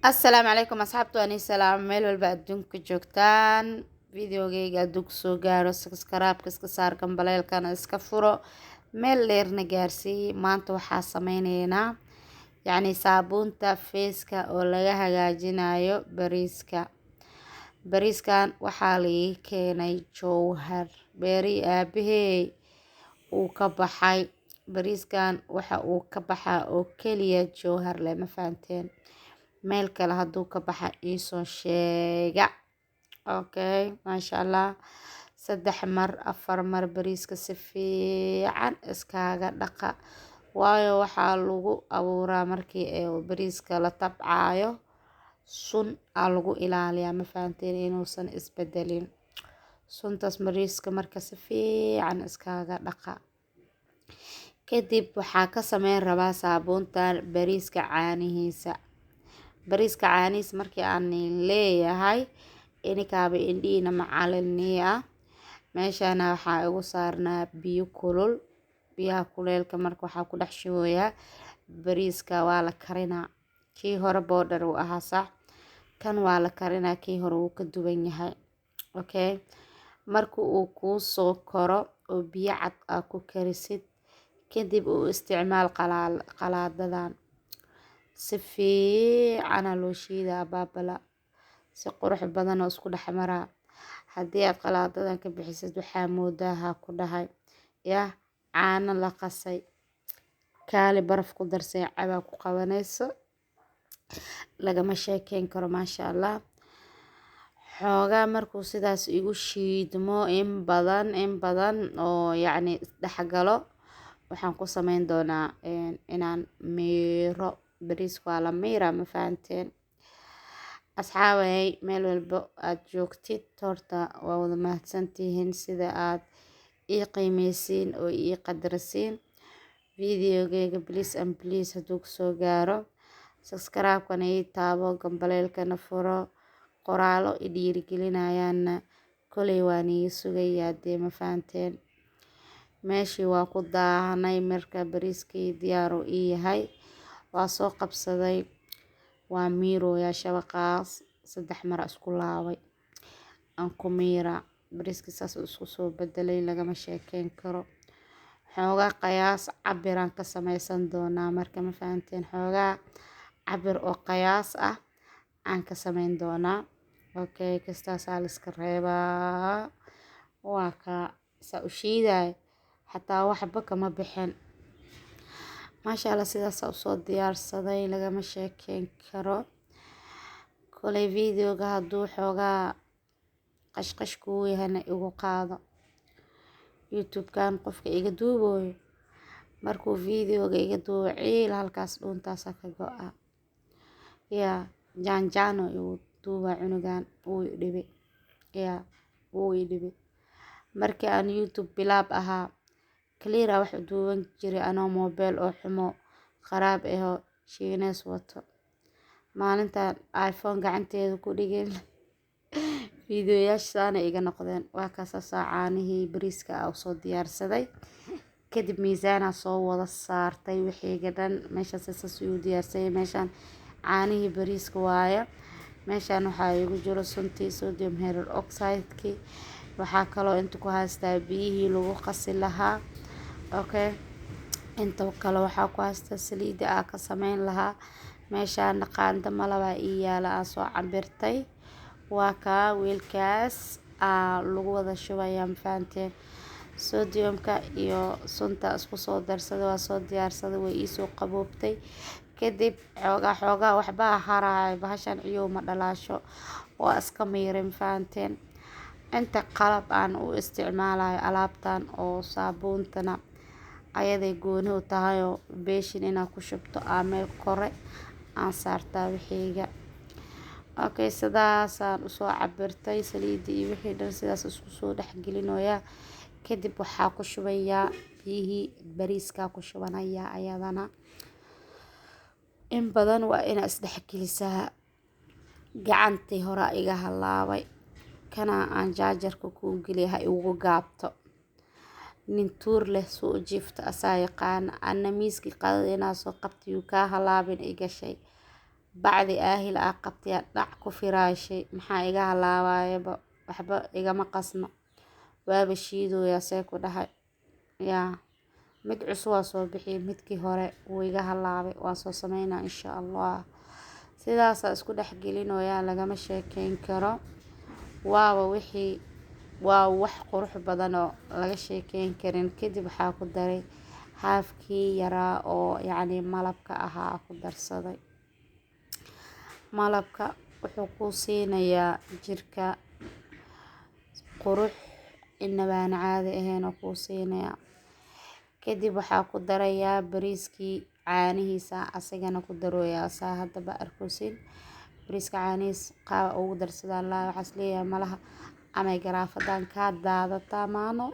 السلام عليكم أصحابتي وأني سلام meel walba adduunka joogtaan videogayga hadduu kusoo gaaro subscribe-ka iska saar gambaleelkana iska furo meel dheerna gaarsii maanta waxaa sameyneynaa saabuunta feeska oo laga hagaajinayo bariiskan waxaa laga keenay jowhar beeri aabahey uu ka baxay bariiskan waxa uu ka baxaa oo keliya jowhar leh ma fahanteen meel kale hadduu ka baxa iisoo sheega okay maasha allah 3 mar 4 mar bariiska si fiican iskaaga dhaqa waayo waxaa lagu abuuraa markii bariiska la tabcayo sun aa lagu ilaaliyaa ma fahanteen inuusan isbedelin suntaas bariiska marka si fiican iskaaga dhaqa kadib waxaa ka sameyn rabaa saabuuntan bariiska caanihiisa markii aan leeyahay inikaaba indhiina macaliniya meeshana waxaa igu saarnaa biyo kulul biyaha kuleelka marka waxaa ku dhex shubayaa bariiska waa la karinaa kii hore boodhar uu ahaa sax kan waa la karinaa kii hore wuu ka duwan yahay okay marka uu kuu soo koro oo biyo cad aa ku karisid kadib uu isticmaal qalaadadan si fiican loo shiidaa baabala si qurux badan oo isku dhex maraa haddii aad qalaadadan ka bixisid waxaa moodaa ku dhahay caano la qasay kaali baraf ku darsay cabaa ku qabanayso lagama sheekeyn karo maasha allah xoogaa markuu sidaas igu shiidmo in badan oo isdhexgalo waxaan ku sameyn doonaa inaan miiro bariiska waa la miira ma fahanteen asxaabay meel walba aad joogtid horta waa wada mahadsantihiin sida aad ii qiimeysiin oo ii qadarisiin videogayga please hadduu kusoo gaaro subscribe-kana ii taabo gambaleelkana furo qoraalo i dhiirigelinayaanna koley waan ii sugayaa dee ma fahanteen meeshii waa ku daahanay marka bariiskii diyaar uu ii yahay waa soo qabsaday waa miirooyaa shabaqaas 3 mar isku laabay aan ku miira bariiskii saas isku soo bedelay lagama sheekeyn karo xoogaa qiyaas cabiraan ka sameysan doonaa marka ma fahanteen xoogaa cabir oo qiyaas ah aan ka sameyn doonaa okay kastaasaa la iska reebaa waa ka saa u shiiday xataa waxba kama bixin maasha allah sidaas usoo diyaarsaday lagama sheekeyn karo koley videoga hadduu xoogaa qashqash kuu yahayna igu qaado youtube-kan qofka iga duubayo markuu videoga iga duubo ciil halkaas dhuuntaasa ka go-a jaanjaano igu duuba cunugan wuu i dhibay markii aan youtube bilaab ahaa clear wax u duuban jiray anoo mobile oo xumo kharaab ahoo shiineys wato maalintan iphone gacanteeda ku dhigeen videoyaashaana iga noqdeen waa kaasa caanihii bariiska soo diyaarsaday kadib miisaana soo wada saartay wixii dhan meeshaas saas u diyaarsaday meeshan caanihii bariiska waaye meeshan waxaa igu jiro suntii sodium hydroxide waxaa kaloo inta ku haystaa biyihii lagu qasi lahaa okay inta kale waxaa ku haystaa saliida aan ka sameyn lahaa meeshaan qaando malaba ii yaala aan soo cabirtay waa ka weelkaas lagu wada shubayaa ma fahanteen sodiumka iyo sunta isku soo darsaday waa soo diyaarsaday way ii soo qaboobtay kadib xoogaa waxba haraay bahashan ciyow ma dhalaasho waa iska miiray ma fahanteen inta qalab aan u isticmaalayo alaabtan oo saabuuntana ayaday gooni u tahay oo beeshin inaan ku shubto meel kore aan saartaa wixiyga okay sidaasaan usoo cabirtay saliidii iyo wixii dhan sidaas isku soo dhexgelinoyaa kadib waxaa ku shubayaa biyihii bariiska ku shubanayaa ayadana in badan waa inaa isdhexgelisaa gacantii hore iga halaabay kana aan jaajarka kuu geliya ha igu gaabto nin tuur leh soo jiifta asaa yaqaan ana miiskii qadada inaa soo qabtay kaa halaabin i gashay bacdi aahil aa qabtaya dhac ku firaashay maxaa iga halaawaayaba waxba igama qasno waaba shiidooyaa see ku dhahay yaa mid cusub waa soo bixiyay midkii hore wuu iga halaabay waa soo sameynaa insha allah sidaasaa isku dhex gelinoyaa lagama sheekeyn karo waa wax qurux badan oo laga sheekeyn karin kadib waxaa ku daray haafkii yaraa oo yacni malabka ahaa ku darsaday malabka wuxuu kuu siinayaa jirka qurux inaba aan caadi ahayn oo kuu siinayaa kadib waxaa ku darayaa bariiskii caanihiisa asigana ku darooyaa saa haddaba arkoosin bariiska caanihiis qaaba ugu darsadaan laa waxaas leeyahay malaha amay garaafadan kaa daadataa maano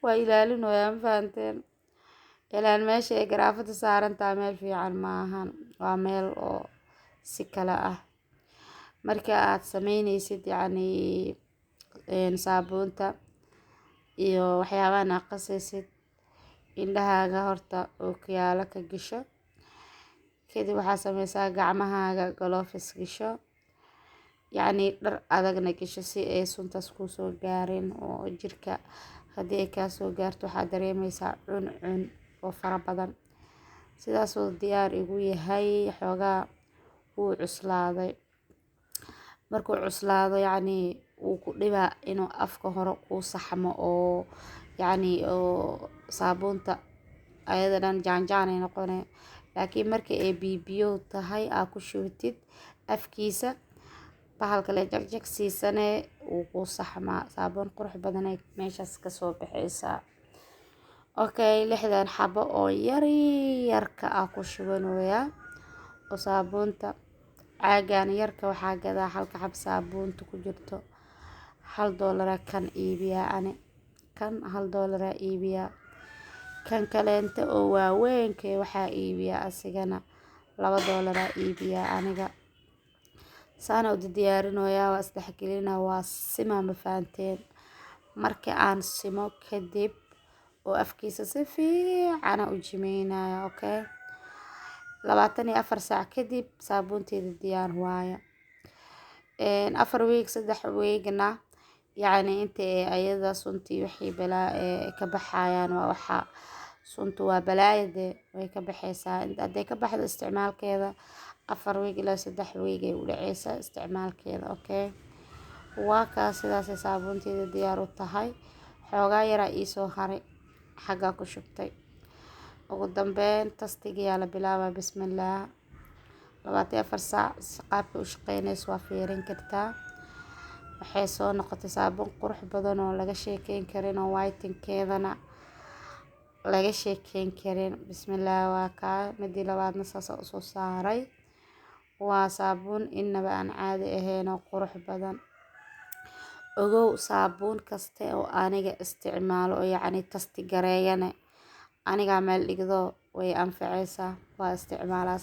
waa ilaalinoyaa ma fahanteen ilaan meesha ay garaafada saarantaa meel fiican maahan waa meel oo si kale ah marka aad sameynaysid yacni saabuunta iyo waxyaabahan aad qasaysid indhahaaga horta ookiyaalo ka gasho kadib waxaa sameysaa gacmahaaga gloves gasho yacni dhar adagna gasho si ay suntaas kusoo gaarin oo jirka haddii ay kaasoo gaarto waxaa dareemeysaa cuncun oo fara badan sidaasoo diyaar igu yahay xoogaa wuu cuslaaday markuu cuslaado yacni wuu ku dhibaa inuu afka hore kuu saxmo oo yacni oo saabuunta ayada dhan jaanjaan ay noqonee laakiin markii ay biyo tahay aa ku shubtid afkiisa bahalka le jagjag siisanee wuu kuu saxmaa saabuun qurux badan ay meeshaas kasoo baxaysaa okay 6 xabo oo yaryarka ah ku shubanayaa oo saabuunta caagaan yarka waxaa gadaa halka xab saabuunta ku jirto $1 kan iibiyaa ani kan $1 iibiyaa kan kaleenta oo waaweynka waxaa iibiyaa asigana $2 iibiyaa aniga saana u diyaarinoyaa waa isdhexgelinaa waa sima ma fahanteen markii aan simo kadib oo afkiisa si fiican u jimeynaya okay 24 saac kadib saabuunteeda diyaar waaye 4 week 3 weekna yacni inta ayada suntii wixii balaa ka baxayaan waa waxa suntu waa balaayade way ka baxaysaa hadday ka baxdo isticmaalkeeda 4 week ilaa 3 week ay u dhacaysaa isticmaalkeeda okay waa kaas sidaas saabuunteeda diyaar u tahay xoogaa yaraa ii soo haray xagga ku shubtay ugu dambeyn tastigiyaa la bilaabaa bismillaah 24 saac qaabka u shaqeynayso waa fiirin kartaa waxay soo noqotay saabuun qurux badan oo laga sheekeyn karin oo whitenkeedana laga sheekeyn karin bismillaah waa kaa midii labaadna saas u soo saaray waa saabuun inaba aan caadi ahayn oo qurux badan ogow saabuun kaste oo aniga isticmaalo oo yacni tasti gareeyane aniga meel dhigdo way anfacaysaa waa isticmaalaa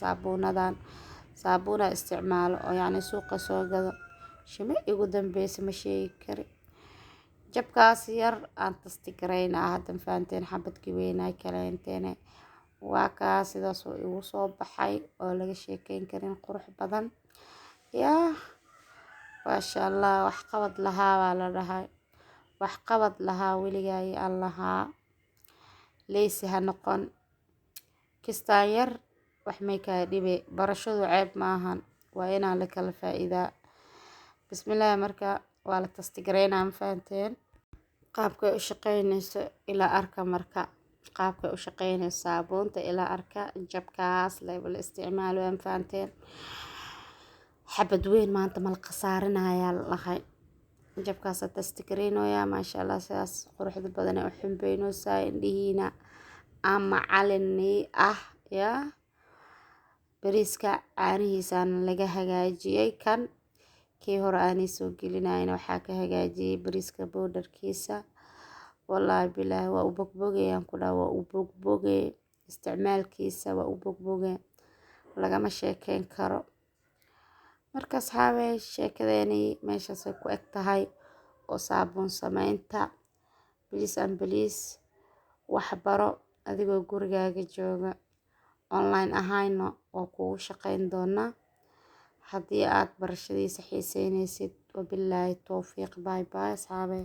saabuuna isticmaalo oo yacni suuqa soo gado shime igu dambeysay ma sheegi kari jabkaas yar aan tasti gareynaa haddan fahanteen xabadkii weynaa kaleenteene waa kaa sidaas oo igu soo baxay oo laga sheekeyn karin qurux badan yaa maasha allah wax qabad lahaa baa la dhahay wax qabad lahaa weligaay allahaa leysi ha noqon kistaan yar wax may kaa dhibe barashadu ceeb maahan waa inaan la kala faa'iidaa bismillaah marka waa la tasti gareynaa ma fahanteen qaabkay u shaqeynayso ilaa arka marka qaabkay u shaqeynayso saabuunta ilaa arka jabkaas la isticmaalo ma fahanteen xabad weyn maanta mal khasaarinaya lahay jabkaas tasti gareynoyaa maasha allah sidaas quruxda badan ee u xumbeynaysaa indhihiina ama calini ah yaa bariiska caanihiisana laga hagaajiyay kan kii hore aanay soo gelinayna waxaa ka hagaajiyay bariiska bowdharkiisa wallaahi bilaahi waa u bogbogayaan ku dhaha waa u bogboge isticmaalkiisa waa u bogboge lagama sheekeyn karo markaas xaabay sheekadeeni meeshaasay ku eg tahay oo saabuun sameynta biliis wax baro adigoo gurigaaga jooga online ahayna waa kugu shaqayn doonaa. haddii aad barashadiisa xiiseynaysid wabilaahi towfiiq. Bye bye asxaabe.